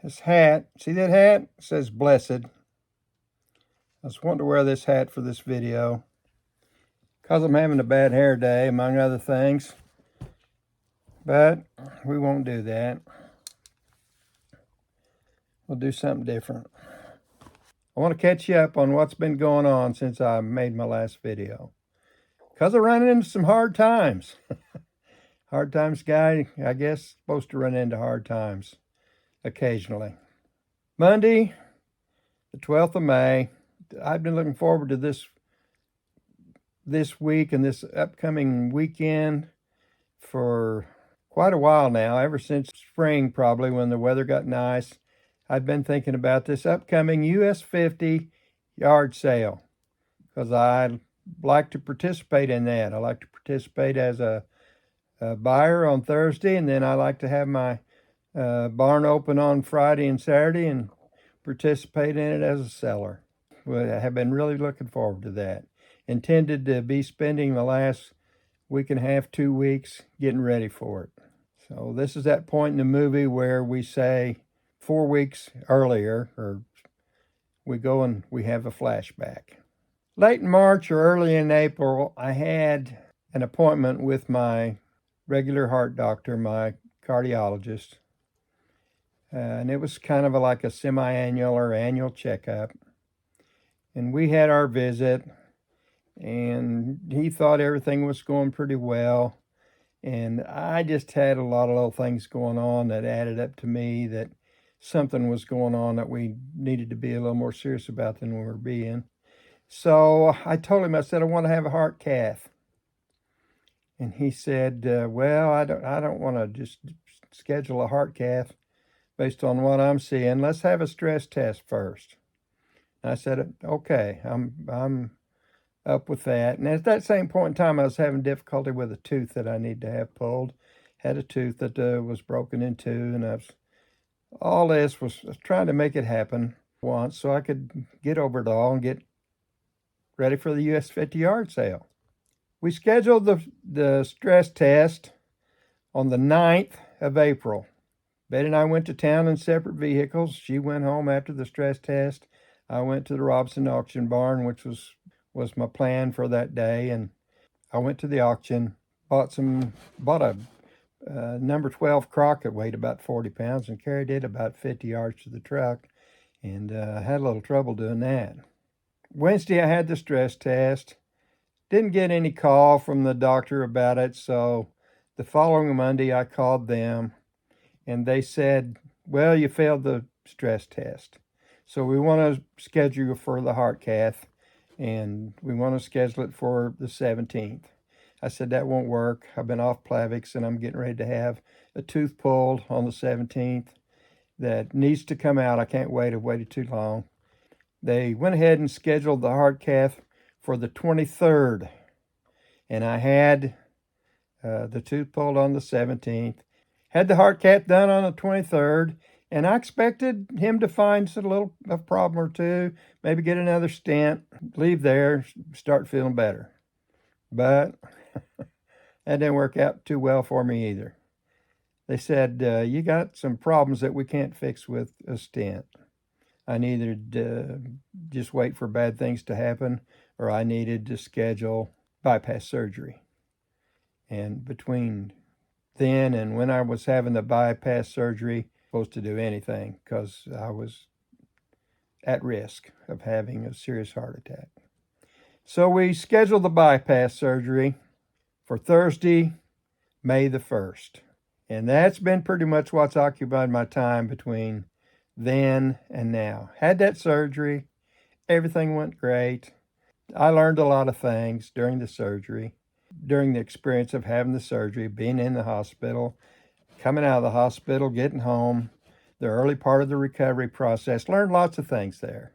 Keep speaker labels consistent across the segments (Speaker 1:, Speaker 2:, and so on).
Speaker 1: This hat, see that hat? It says blessed. I was wanting to wear this hat for this video because I'm having a bad hair day, among other things. But we won't do that. We'll do something different. I want to catch you up on what's been going on since I made my last video. Because I'm running into some hard times. Hard times guy, I guess, supposed to run into hard times occasionally. Monday, the 12th of May. I've been looking forward to this week and this upcoming weekend for quite a while now, ever since spring probably, when the weather got nice. I've been thinking about this upcoming US 50 yard sale because I like to participate in that. I like to participate as a buyer on Thursday, and then I like to have my barn open on Friday and Saturday and participate in it as a seller. Well, I have been really looking forward to that. Intended to be spending the last week and a half, 2 weeks getting ready for it. So this is that point in the movie where we say 4 weeks earlier, or we go and we have a flashback. Late in March or early in April, I had an appointment with my regular heart doctor, my cardiologist. And it was kind of like a semi-annual or annual checkup. And we had our visit, and he thought everything was going pretty well. And I just had a lot of little things going on that added up to me that something was going on that we needed to be a little more serious about than we were being. So I told him, I said, I want to have a heart cath. And he said, well, I don't want to just schedule a heart cath based on what I'm seeing. Let's have a stress test first. I said, okay, I'm up with that. And at that same point in time, I was having difficulty with a tooth that I need to have pulled. Had a tooth that was broken in two, and all this was trying to make it happen once so I could get over it all and get ready for the US 50 yard sale. We scheduled the stress test on the 9th of April. Betty and I went to town in separate vehicles. She went home after the stress test. I went to the Robson auction barn, which was my plan for that day. And I went to the auction, bought a number 12 Crockett, weighed about 40 pounds, and carried it about 50 yards to the truck. And had a little trouble doing that. Wednesday, I had the stress test. Didn't get any call from the doctor about it. So the following Monday, I called them. And they said, well, you failed the stress test. So we want to schedule you for the heart cath, and we want to schedule it for the 17th. I said, that won't work. I've been off Plavix, and I'm getting ready to have a tooth pulled on the 17th that needs to come out. I can't wait. I've waited too long. They went ahead and scheduled the heart cath for the 23rd, and I had the tooth pulled on the 17th. Had the heart cath done on the 23rd, and I expected him to find a problem or two, maybe get another stent, leave there, start feeling better. But that didn't work out too well for me either. They said, you got some problems that we can't fix with a stent. I needed to just wait for bad things to happen, or I needed to schedule bypass surgery. And between then and when I was having the bypass surgery, supposed to do anything because I was at risk of having a serious heart attack. So we scheduled the bypass surgery for Thursday, May the 1st. And that's been pretty much what's occupied my time between then and now. Had that surgery. Everything went great. I learned a lot of things during the surgery. During the experience of having the surgery, being in the hospital, coming out of the hospital, getting home, the early part of the recovery process, learned lots of things there.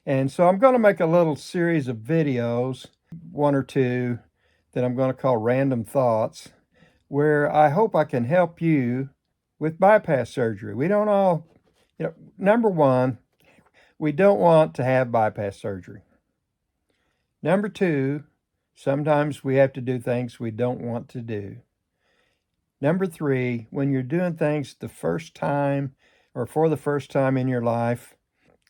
Speaker 1: And so I'm going to make a little series of videos, one or two, that I'm going to call Random Thoughts, where I hope I can help you with bypass surgery. We don't all, number one, we don't want to have bypass surgery. Number two, sometimes we have to do things we don't want to do. Number three, when you're doing things the first time or for the first time in your life,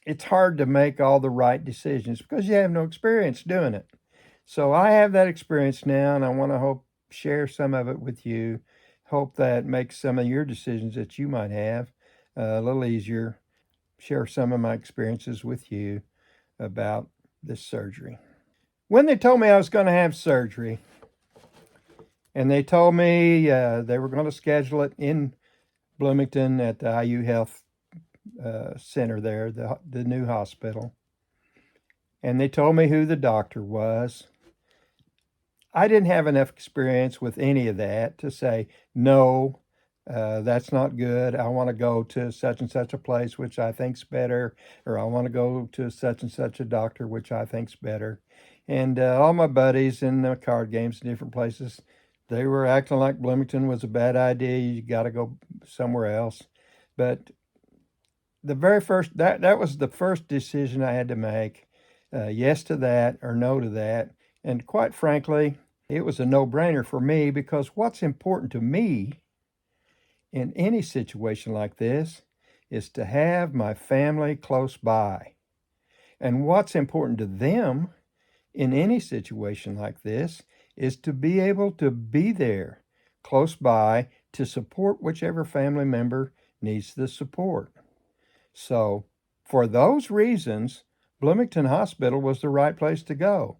Speaker 1: it's hard to make all the right decisions because you have no experience doing it. So I have that experience now, and I want to share some of it with you. Hope that makes some of your decisions that you might have a little easier. Share some of my experiences with you about this surgery. When they told me I was going to have surgery, and they told me they were going to schedule it in Bloomington at the IU Health Center there, the new hospital, and they told me who the doctor was, I didn't have enough experience with any of that to say, no, that's not good. I want to go to such and such a place, which I think's better, or I want to go to such and such a doctor, which I think's better. And all my buddies in the card games in different places, they were acting like Bloomington was a bad idea. You got to go somewhere else. But the very first, that was the first decision I had to make. Yes to that or no to that. And quite frankly, it was a no-brainer for me because what's important to me in any situation like this is to have my family close by. And what's important to them in any situation like this is to be able to be there close by to support whichever family member needs the support. So for those reasons, Bloomington Hospital was the right place to go.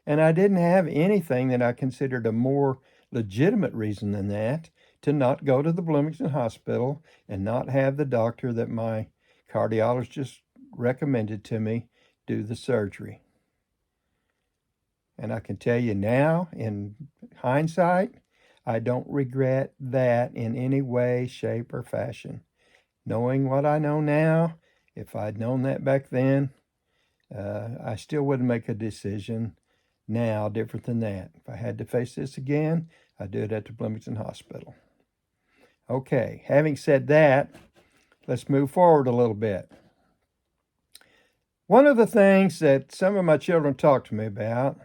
Speaker 1: And I didn't have anything that I considered a more legitimate reason than that to not go to the Bloomington Hospital and not have the doctor that my cardiologist recommended to me do the surgery. And I can tell you now, in hindsight, I don't regret that in any way, shape, or fashion. Knowing what I know now, if I'd known that back then, I still wouldn't make a decision now different than that. If I had to face this again, I'd do it at the Bloomington Hospital. Okay, having said that, let's move forward a little bit. One of the things that some of my children talked to me about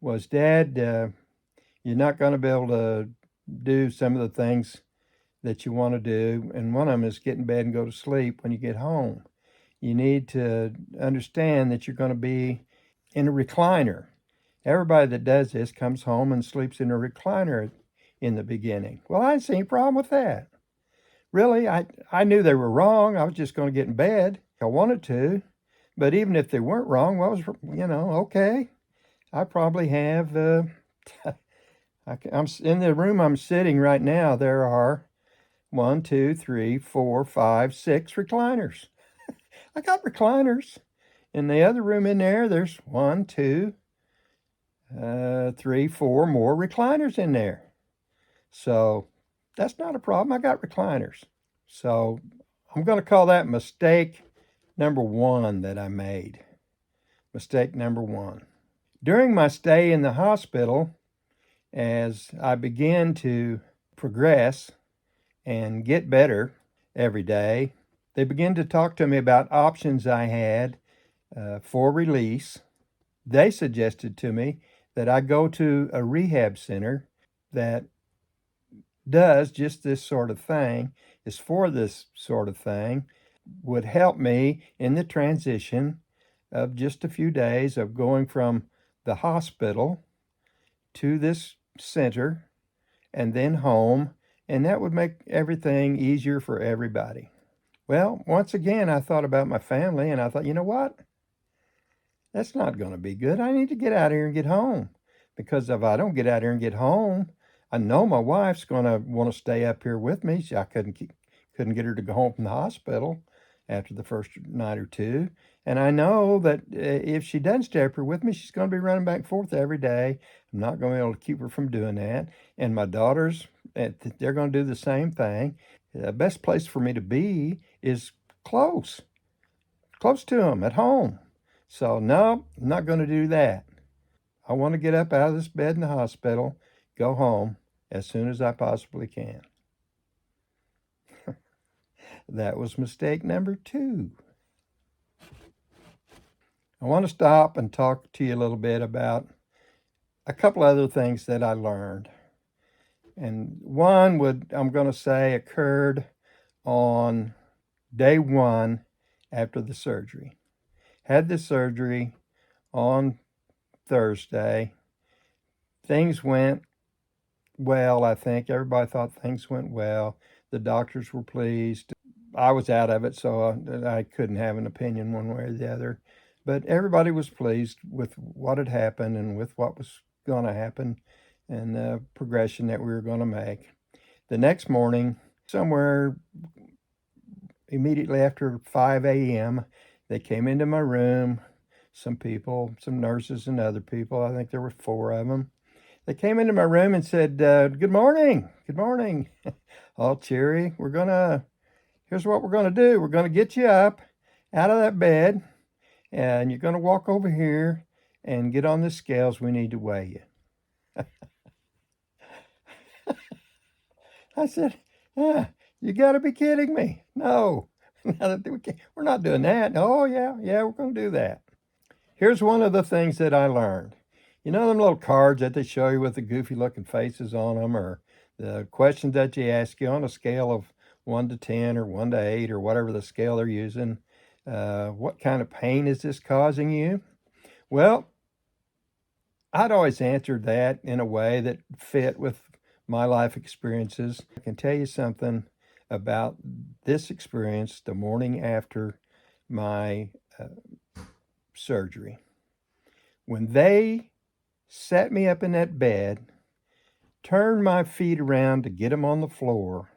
Speaker 1: was, Dad, you're not going to be able to do some of the things that you want to do, and one of them is get in bed and go to sleep when you get home. You need to understand that you're going to be in a recliner. Everybody that does this comes home and sleeps in a recliner in the beginning. Well, I didn't see any problem with that. Really, I knew they were wrong. I was just going to get in bed. I wanted to. But even if they weren't wrong, well, okay. I probably have, I'm in the room I'm sitting right now, there are 1, 2, 3, 4, 5, 6 recliners. I got recliners. In the other room in there, there's 1, 2, 3, 4 more recliners in there. So that's not a problem. I got recliners. So I'm going to call that mistake number 1 that I made. Mistake number 1. During my stay in the hospital, as I began to progress and get better every day, they began to talk to me about options I had for release. They suggested to me that I go to a rehab center that does just this sort of thing, is for this sort of thing, would help me in the transition of just a few days of going from the hospital to this center and then home, and that would make everything easier for everybody. Well, once again, I thought about my family, and I thought, you know what? That's not going to be good. I need to get out here and get home, because if I don't get out here and get home, I know my wife's going to want to stay up here with me. I couldn't get her to go home from the hospital after the first night or two. And I know that if she doesn't stay up here with me, she's going to be running back and forth every day. I'm not going to be able to keep her from doing that. And my daughters, they're going to do the same thing. The best place for me to be is close to them at home. So no, I'm not going to do that. I want to get up out of this bed in the hospital, go home as soon as I possibly can. That was mistake number 2. I want to stop and talk to you a little bit about a couple other things that I learned. And one I'm going to say occurred on day one after the surgery. Had the surgery on Thursday. Things went well, I think. Everybody thought things went well. The doctors were pleased. I was out of it, so I couldn't have an opinion one way or the other. But everybody was pleased with what had happened and with what was going to happen and the progression that we were going to make. The next morning, somewhere immediately after 5 a.m., they came into my room. Some people, some nurses and other people, I think there were 4 of them. They came into my room and said, good morning, good morning. All cheery. Here's what we're going to do. We're going to get you up out of that bed, and you're going to walk over here and get on the scales. We need to weigh you. I said, you got to be kidding me. No, we're not doing that. Oh, yeah, we're going to do that. Here's one of the things that I learned. You know them little cards that they show you with the goofy looking faces on them, or the questions that you ask you on a scale of 1 to 10 or 1 to 8 or whatever the scale they're using. What kind of pain is this causing you? Well, I'd always answered that in a way that fit with my life experiences. I can tell you something about this experience the morning after my surgery. When they sat me up in that bed, turned my feet around to get them on the floor,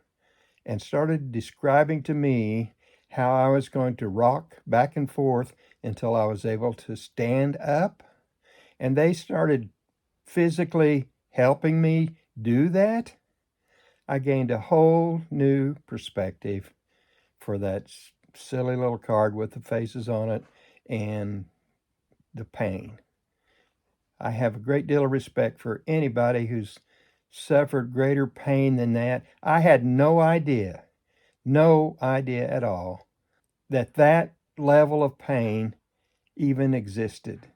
Speaker 1: and started describing to me how I was going to rock back and forth until I was able to stand up. And they started physically helping me do that. I gained a whole new perspective for that silly little card with the faces on it and the pain. I have a great deal of respect for anybody who's suffered greater pain than that. I had no idea at all that level of pain even existed.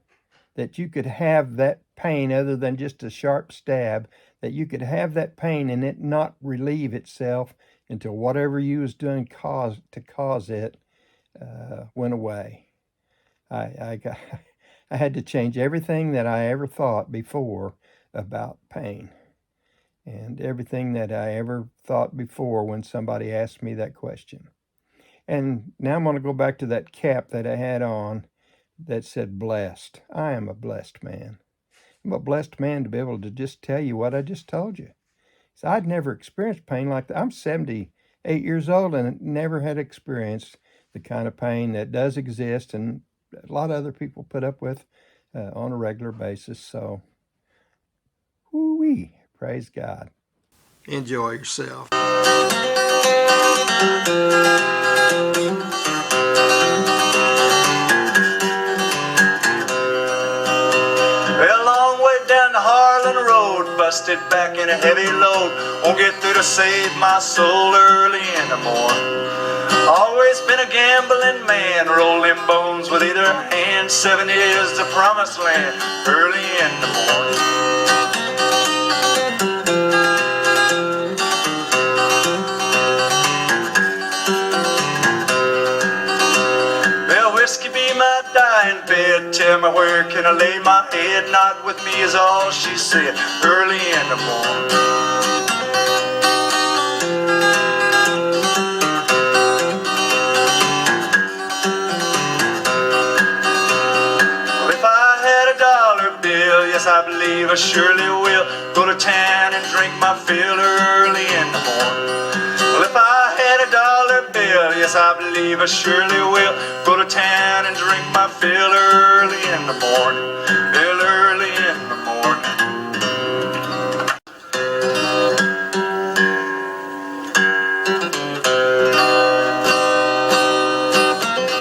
Speaker 1: That you could have that pain other than just a sharp stab, that you could have that pain and it not relieve itself until whatever you was doing to cause it went away. I had to change everything that I ever thought before about pain, and everything that I ever thought before when somebody asked me that question. And now I'm going to go back to that cap that I had on that said blessed. I am a blessed man. I'm a blessed man to be able to just tell you what I just told you. So I'd never experienced pain like that. I'm 78 years old and never had experienced the kind of pain that does exist and a lot of other people put up with on a regular basis. So, whoo-wee, praise God. Enjoy yourself.
Speaker 2: Busted back in a heavy load, won't get through to save my soul early in the morning. Always been a gambling man, rolling bones with either hand. 7 years to promised land, early in the morning. Well, whiskey be my dying bed, tell me where can I lay my head. Not with me is all she said, early in the morning. Well, if I had a dollar bill, yes I believe I surely will, go to town and drink my fill early in the morning. Well, if I had a dollar bill, yes I believe I surely will, go to town and drink my fill early in the morning.